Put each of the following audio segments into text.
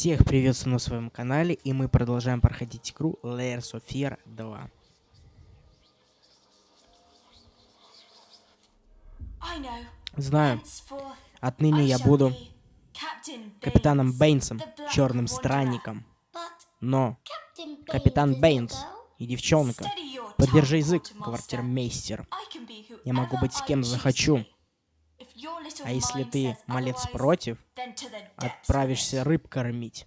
Всех приветствую на своем канале, и мы продолжаем проходить игру Layers of Fear 2. Знаю, отныне я буду капитаном Бэйнсом, черным странником. Но, капитан Бэйнс и девчонка, подержи язык, квартирмейстер. Я могу быть с кем захочу. А если ты, малец, против, отправишься рыб кормить.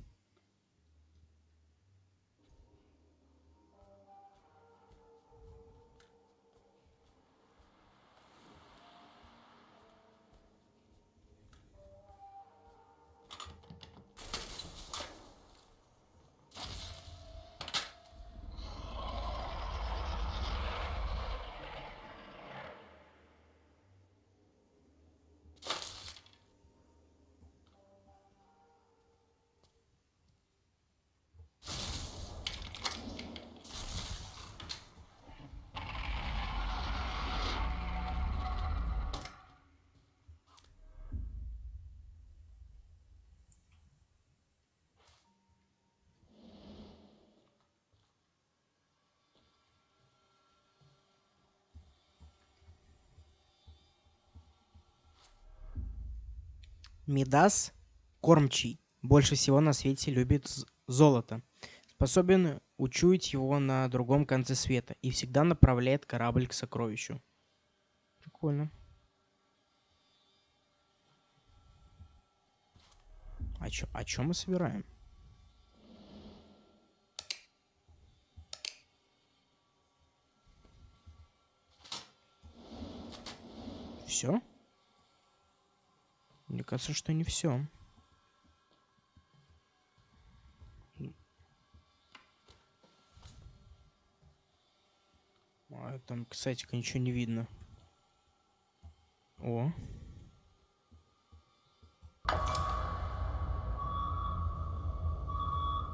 Мидас, кормчий, больше всего на свете любит золото. Способен учуять его на другом конце света и всегда направляет корабль к сокровищу. Прикольно. А чё мы собираем? Все? Мне кажется, что не все. Там, кстати, ничего не видно. О.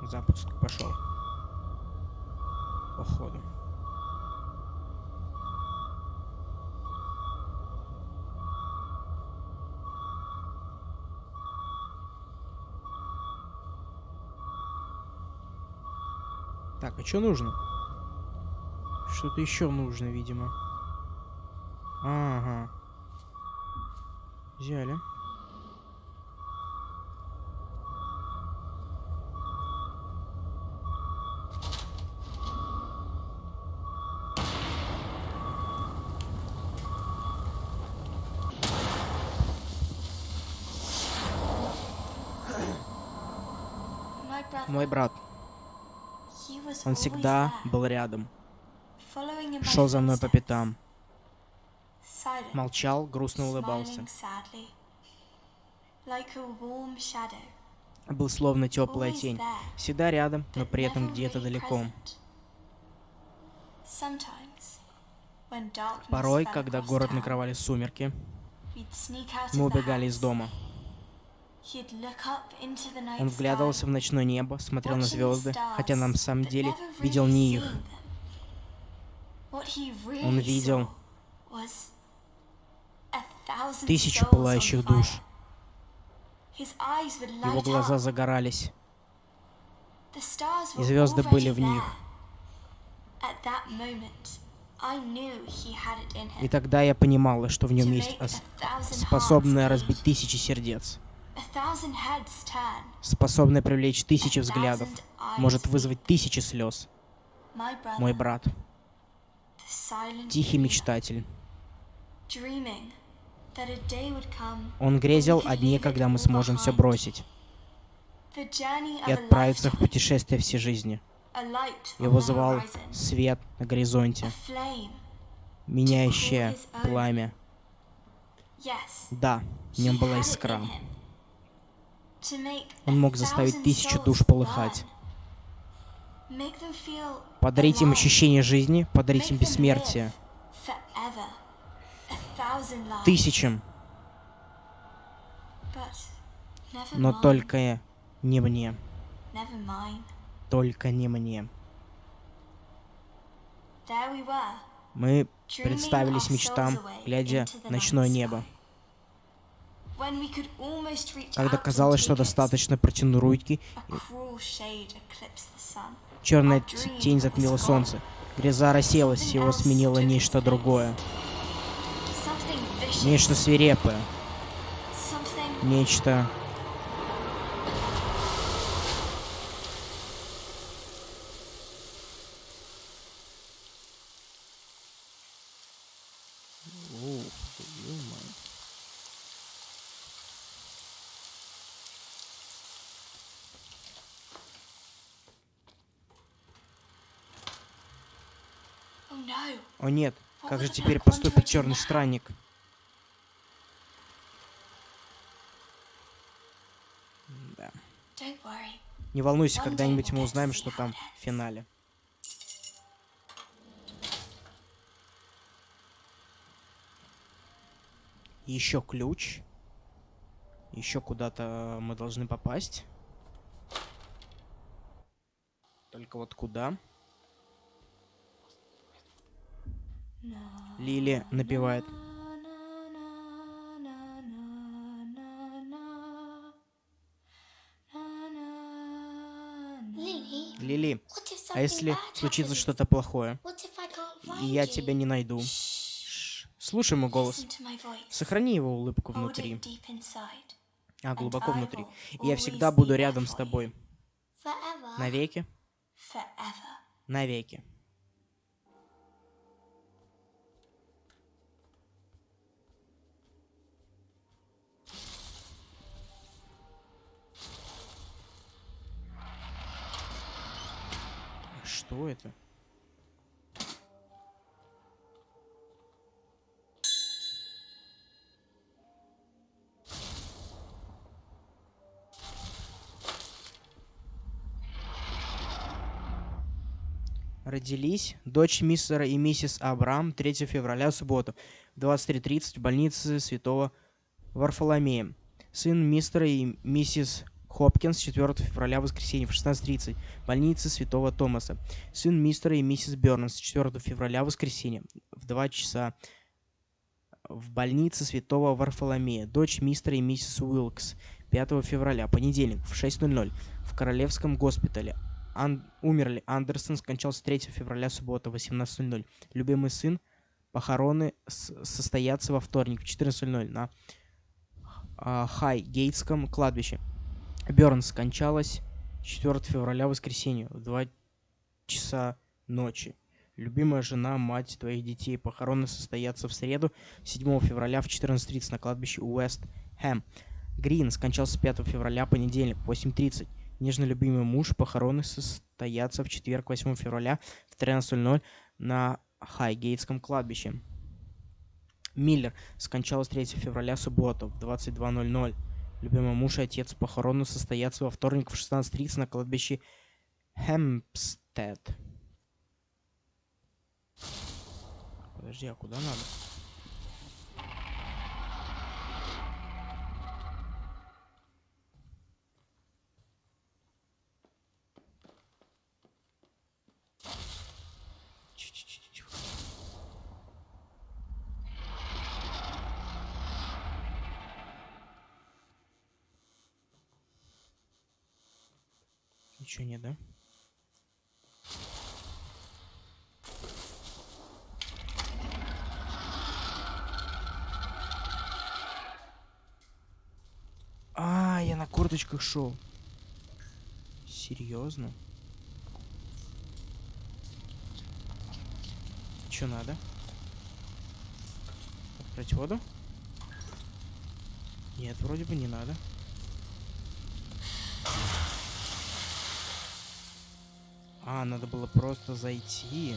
Запуск пошел. Походу. Так, а что нужно? Что-то еще нужно, видимо. Ага. Взяли. Мой брат. Он всегда был рядом. Шел за мной по пятам. Молчал, грустно улыбался. Был словно теплая тень. Всегда рядом, но при этом где-то далеко. Порой, когда город накрывали сумерки, мы убегали из дома. Он вглядывался в ночное небо, смотрел на звезды, хотя на самом деле видел не их. Он видел 1000 пылающих душ. Его глаза загорались, и звезды были в них. И тогда я понимала, что в нем есть способное разбить 1000 сердец, способное привлечь 1000 взглядов, может вызвать 1000 слез. Мой брат. Тихий мечтатель. Он грезил о дне, когда мы сможем все бросить и отправиться в путешествие всей жизни. Его звал свет на горизонте, меняющее пламя. Да, в нем была искра. Он мог заставить 1000 душ полыхать. Подарить им ощущение жизни, подарить им бессмертие. 1000. Но только не мне. Только не мне. Мы представились мечтам, глядя в ночное небо. Когда казалось, что достаточно протянуть руки, черная тень затмила солнце. Гроза рассеялась, его сменило нечто другое. Нечто свирепое. Нечто... О нет, как же теперь поступит черный странник? Да. Не волнуйся, когда-нибудь мы узнаем, что там в финале. Еще ключ. Еще куда-то мы должны попасть. Только вот куда? Лили напевает. Лили, а если случится что-то плохое, и я тебя не найду? Слушай мой голос. Сохрани его улыбку внутри. Глубоко внутри. И я всегда буду рядом с тобой. Навеки? Навеки. Что это? Родились дочь мистера и миссис Абрам 3 февраля, субботу, в 23:30 в больнице Святого Варфоломея. Сын мистера и миссис Хопкинс 4 февраля, воскресенье, в 16:30 в больнице Святого Томаса. Сын мистера и миссис Бернс 4 февраля, воскресенье, в 2 часа в больнице Святого Варфоломея. Дочь мистера и миссис Уилкс 5 февраля, понедельник, в 6:00 в Королевском госпитале. Умерли. Андерсон скончался 3 февраля, суббота, 18:00. Любимый сын. Похороны состоятся во вторник в 14:00 на Хайгейтском кладбище. Бёрнс скончалась 4 февраля, воскресенье, в 2 часа ночи. Любимая жена, мать твоих детей. Похороны состоятся в среду, 7 февраля в 14:30 на кладбище Уэст-Хэм. Грин скончался 5 февраля, понедельник, в 8:30. Нежно любимый муж. Похороны состоятся в четверг, 8 февраля в 13:00 на Хайгейтском кладбище. Миллер скончалась 3 февраля, субботу, в 22:00. Любимый муж и отец. Похороны состоятся во вторник в 16:30 на кладбище Хэмпстед. Подожди, а куда надо? Ничего нет, да? Я на корточках шел. Серьезно? Что надо? Открыть воду? Нет, вроде бы не надо. Надо было просто зайти.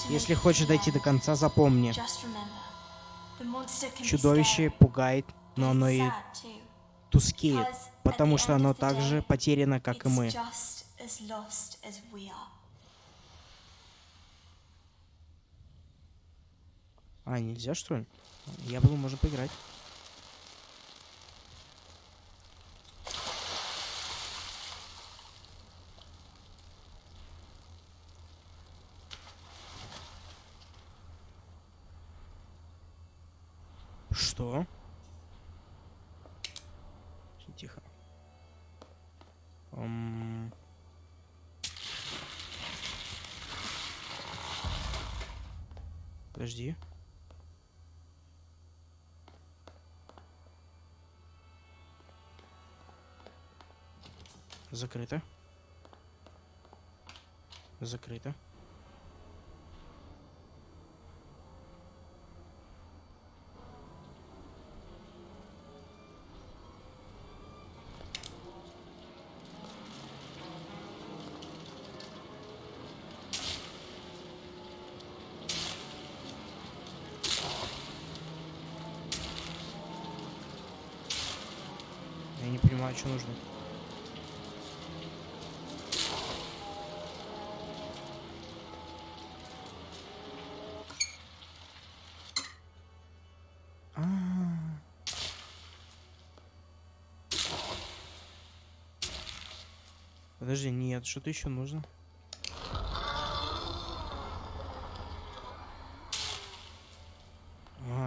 Если хочешь дойти до конца, запомни. Чудовище пугает, но оно и тускеет, потому что оно так же потеряно, как и мы. Нельзя, что ли? Я думал, можно поиграть. Что? Тихо. Подожди. Закрыто. Закрыто. Я не понимаю, что нужно. Подожди, нет, что-то еще нужно.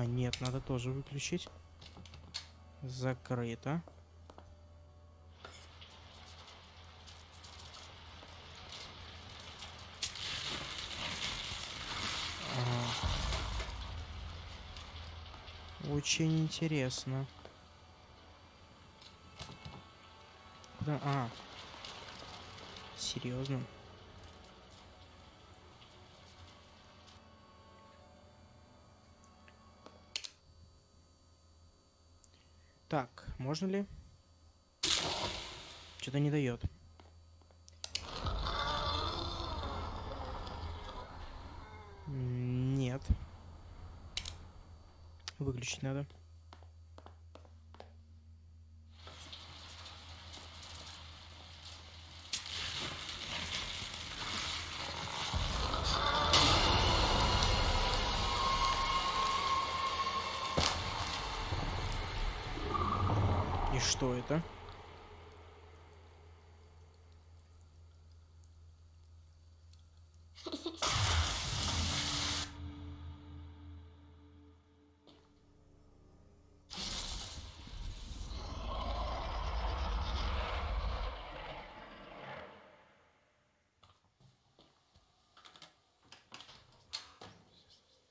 Нет, надо тоже выключить. Закрыто. Очень интересно. Да, серьезно? Так, можно ли? Что-то не дает. Нет. Выключить надо. И что это?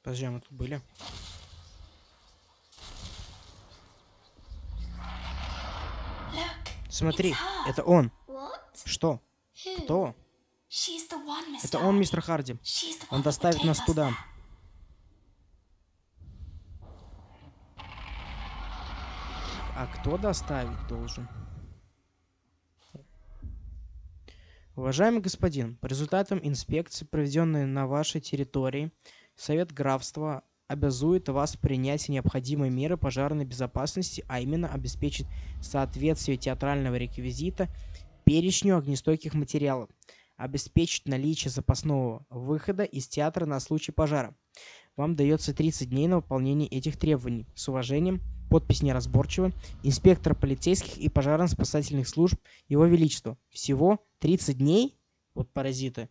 Подожди, мы тут были? Смотри, это он. Что? Кто? Это он, мистер Харди. Он доставит нас туда. А кто доставить должен? Уважаемый господин, по результатам инспекции, проведенной на вашей территории, Совет графства обязует вас принять необходимые меры пожарной безопасности, а именно обеспечить соответствие театрального реквизита перечню огнестойких материалов, обеспечить наличие запасного выхода из театра на случай пожара. Вам дается 30 дней на выполнение этих требований. С уважением, подпись неразборчива, инспектор полицейских и пожарно-спасательных служб Его Величества. Всего 30 дней? Вот паразиты.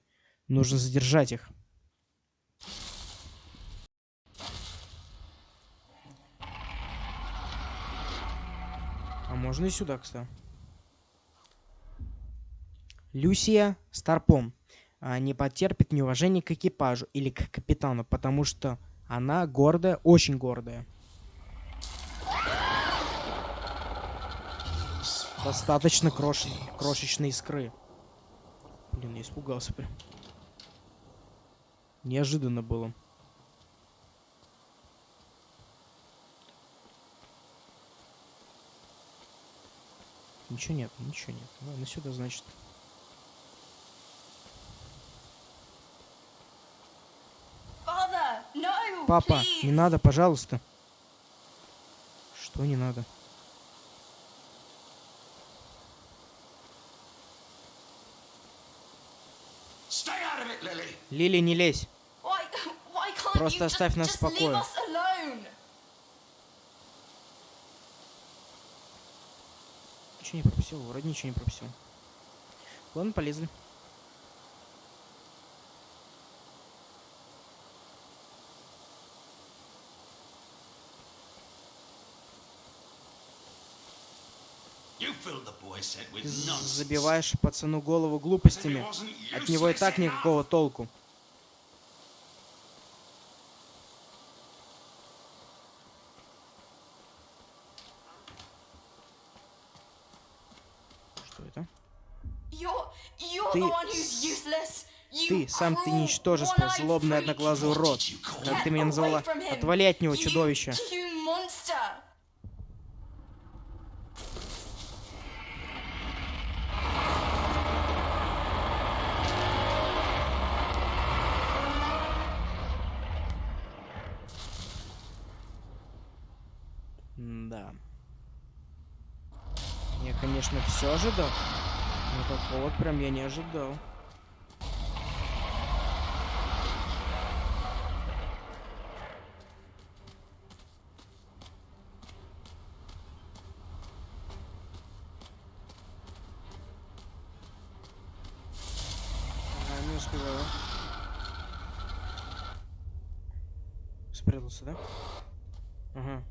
Нужно задержать их. А можно и сюда, кстати. Люсия Старпом не потерпит неуважения к экипажу или к капитану, потому что она гордая, очень гордая. Достаточно крошечной искры. Блин, я испугался прям. Неожиданно было. Ничего нет, ничего нет. Ладно, сюда, значит. Папа, не надо, пожалуйста. Что не надо? Лили, не лезь. Просто оставь нас в покое. Ничего не пропустил, вроде ничего не пропустил. Ладно, полезли. Ты забиваешь пацану голову глупостями. От него и так никакого толку. Что это? Ты сам ты ничтожество, злобный одноглазый урод. Как ты меня назвала? Отвали от него, чудовище. Да. Я, конечно, все ожидал. Но такого вот прям я не ожидал. Не успеваю. Спрятался, да? Ага.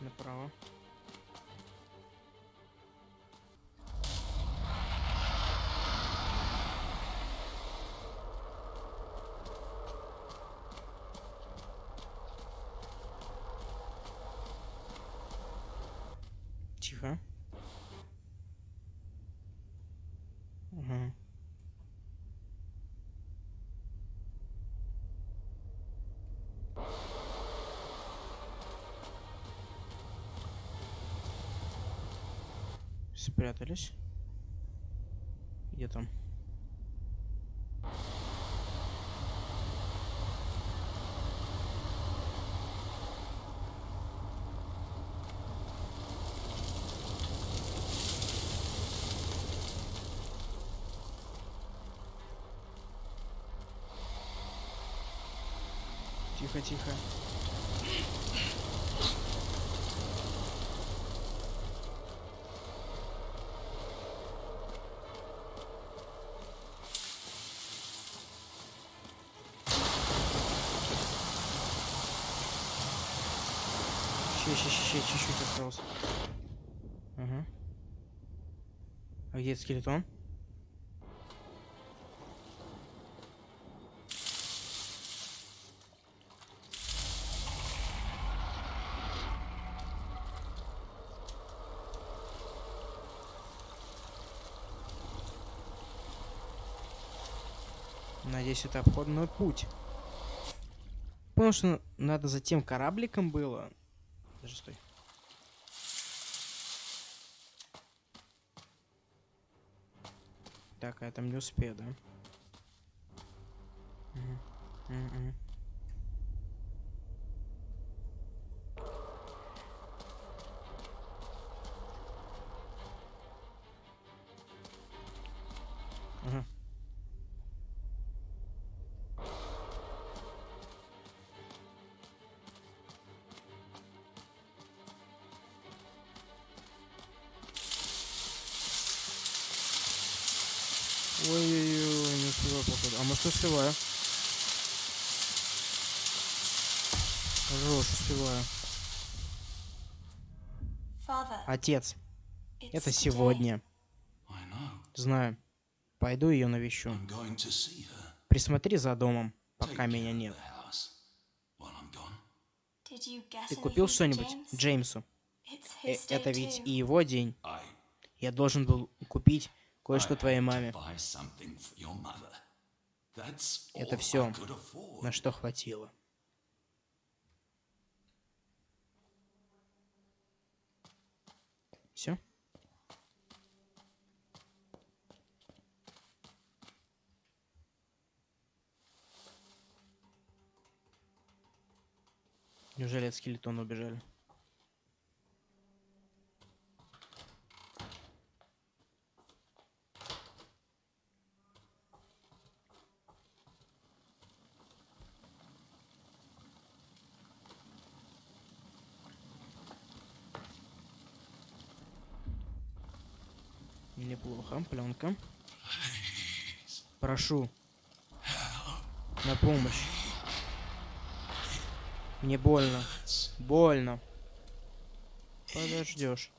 Направо. Тихо. Ага. Спрятались. Где там? Тихо, тихо. Ще, чуть-чуть осталось. Ага. А где скелетон? Надеюсь, это обходной путь. Потому что надо за тем корабликом было. Даже стой. Так, а я там не успею, да? Угу. Ага. Ой-ой-ой, не успеваю, походу. А может успеваю? Хорош, успеваю. Отец, это сегодня. Знаю. Пойду ее навещу. Присмотри за домом, пока меня нет. Ты купил что-нибудь Джеймсу? Это ведь и его день. Я должен был купить кое-что твоей маме. Это все, на что хватило. Все? Неужели от скелетона убежали? Неплохо, пленка. Прошу. На помощь. Мне больно. Больно. Подождешь.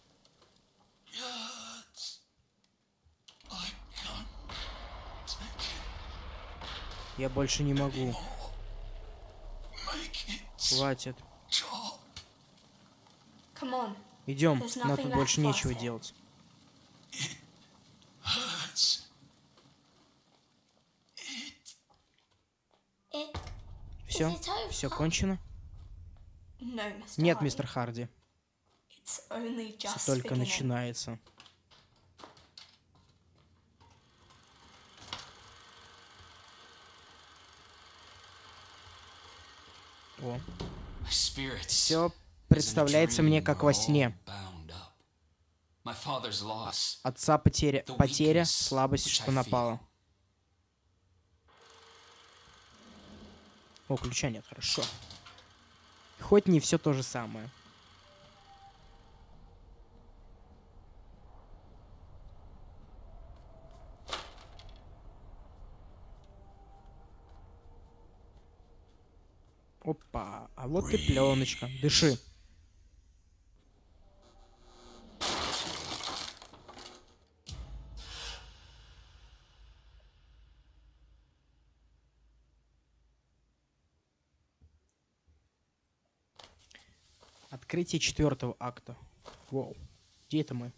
Я больше не могу. Хватит. Идем. Нам тут больше нечего делать. Все? Все кончено? Нет, мистер Харди. Все только начинается. О. Все представляется мне как во сне. Отца потеря, слабость, что напала. О, ключа нет, хорошо. Хоть не все то же самое. Опа, а вот и пленочка. Дыши. Открытие 4-го акта. Воу. Где это мы?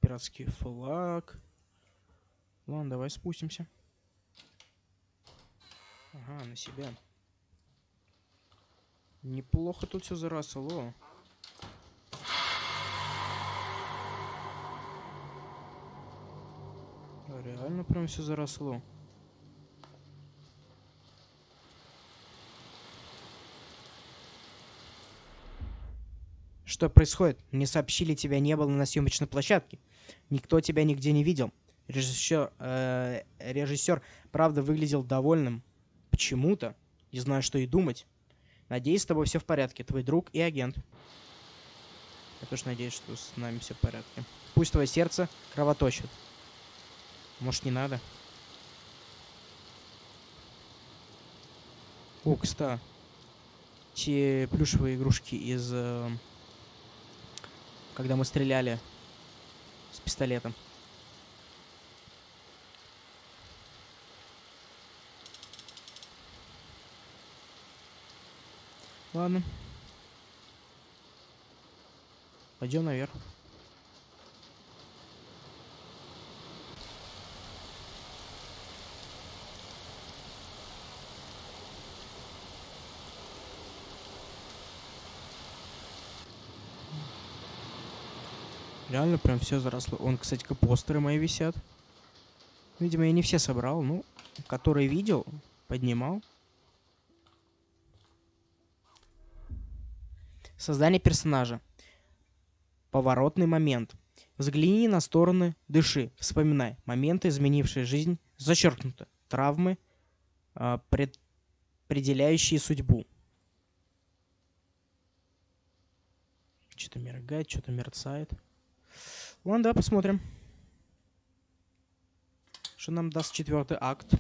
Пиратский флаг. Ладно, давай спустимся. Ага, на себя. Неплохо тут все заросло. Реально прям все заросло. Что происходит? Мне сообщили, тебя не было на съемочной площадке. Никто тебя нигде не видел. Режиссер, правда, выглядел довольным. Почему-то. Не знаю, что и думать. Надеюсь, с тобой все в порядке. Твой друг и агент. Я тоже надеюсь, что с нами все в порядке. Пусть твое сердце кровоточит. Может, не надо? О, кстати. Те плюшевые игрушки из... когда мы стреляли с пистолетом. Ладно. Пойдем наверх. Реально прям все заросло. Он, кстати, постеры мои висят. Видимо, я не все собрал. Ну, которые видел, поднимал. Создание персонажа. Поворотный момент. Взгляни на стороны, дыши, вспоминай. Моменты, изменившие жизнь, зачеркнуто. Травмы, предопределяющие судьбу. Что-то моргает, что-то мерцает. Ладно, давай посмотрим. Что нам даст 4-й акт.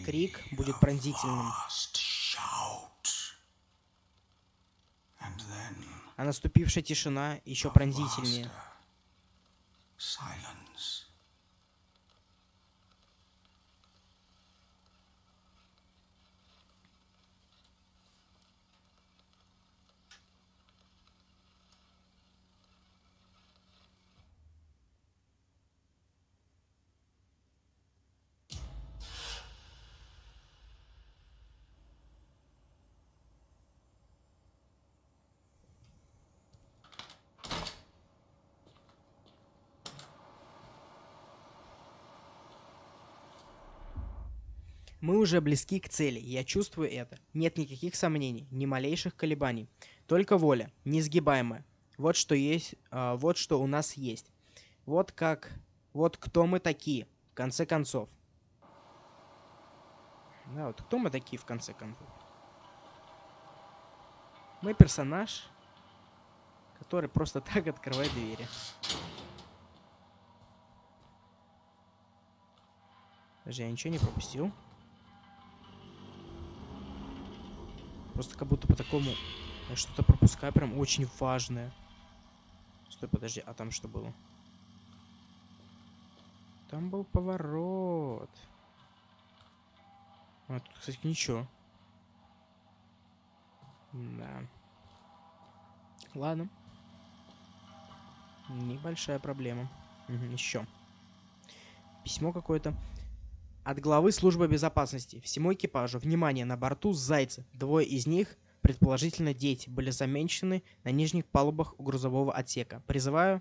Крик будет пронзительным. А наступившая тишина еще пронзительнее. Мы уже близки к цели, я чувствую это. Нет никаких сомнений, ни малейших колебаний. Только воля, неизгибаемая. Вот что есть, вот что у нас есть. Вот кто мы такие, в конце концов. Да, вот кто мы такие в конце концов? Мы персонаж, который просто так открывает двери. Даже я ничего не пропустил. Просто как будто по такому я что-то пропускаю прям очень важное. Стой, подожди, а там что было? Там был поворот. А тут, кстати, ничего. Да. Ладно. Небольшая проблема. Угу, еще. Письмо какое-то. От главы службы безопасности. Всему экипажу. Внимание, на борту зайцы. Двое из них, предположительно дети, были замечены на нижних палубах у грузового отсека. Призываю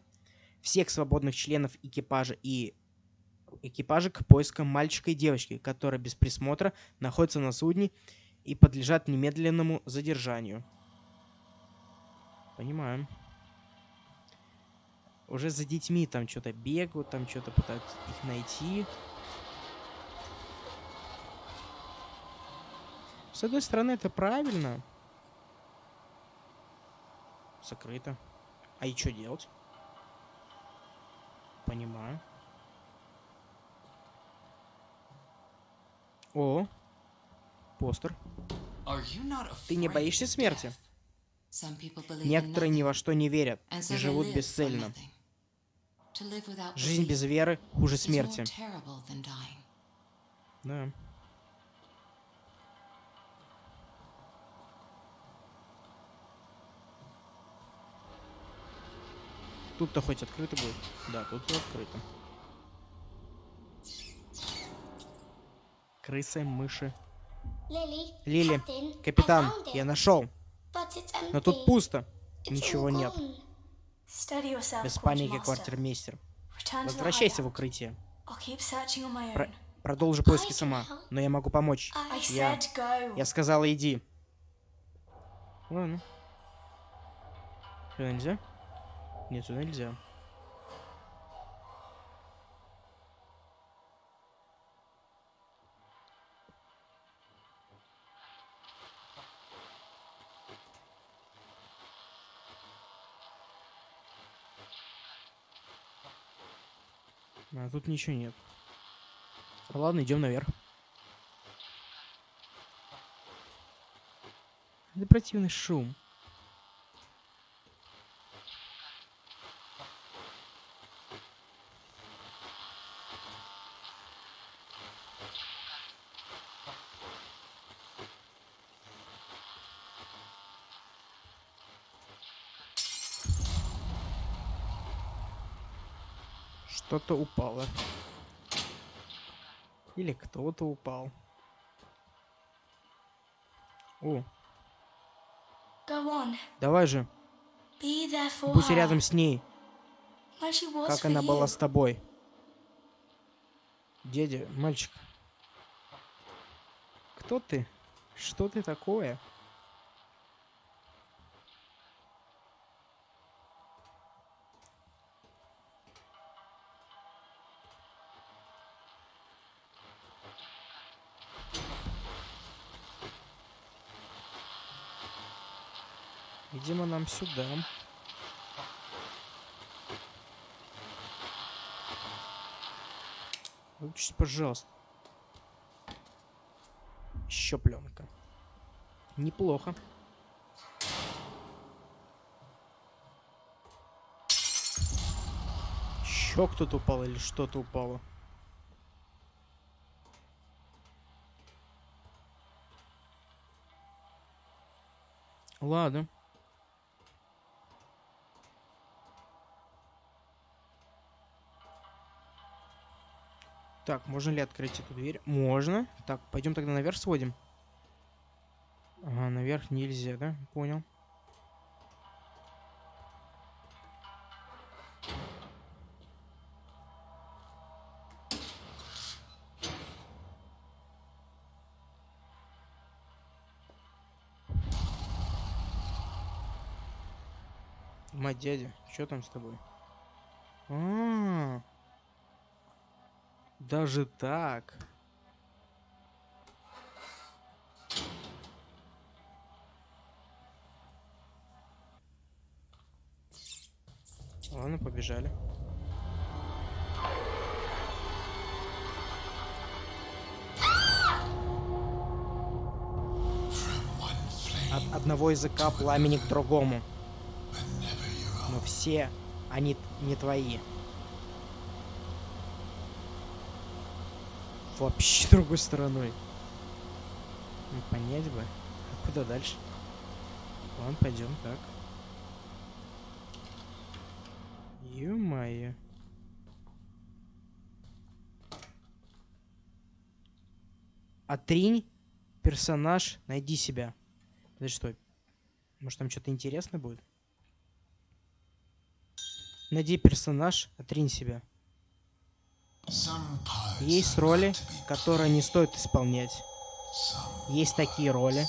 всех свободных членов экипажа к поискам мальчика и девочки, которые без присмотра находятся на судне и подлежат немедленному задержанию. Понимаем. Уже за детьми там что-то бегают, там что-то пытаются их найти. С одной стороны, это правильно. Закрыто. А и что делать? Понимаю. О, постер. Ты не боишься смерти? Некоторые ни во что не верят и живут бесцельно. Жизнь без веры хуже смерти. Да. Тут-то хоть открыто будет? Да, тут открыто. Крысы, мыши. Лили, капитан, я нашел. Но тут пусто. Ничего нет. Без паники, квартирмейстер. Возвращайся в укрытие. Продолжи поиски сама. Но я могу помочь. Я сказала, иди. Ладно. Сюда нельзя? Нет, сюда нельзя. А тут ничего нет. Ладно, идем наверх. Это противный шум. Что-то упало. Или кто-то упал. О. Давай же. Будь рядом с ней. Как она была с тобой. Дядя, мальчик. Кто ты? Что ты такое? Видимо, нам сюда. Выключите, пожалуйста. Еще пленка. Неплохо. Еще кто-то упал или что-то упало? Ладно. Так, можно ли открыть эту дверь? Можно. Так, пойдем тогда наверх сводим. Ага, наверх нельзя, да? Понял. Мать, дядя, что там с тобой? Даже так. Ладно, побежали. От одного языка пламени к другому. Но все они не твои. Вообще другой стороной. Ну, понять бы. А куда дальше? Ладно, пойдем так. Ё-моё. Отринь персонаж, найди себя. Это что? Может, там что-то интересное будет? Найди персонаж, отринь себя. Есть роли, которые не стоит исполнять. Есть такие роли,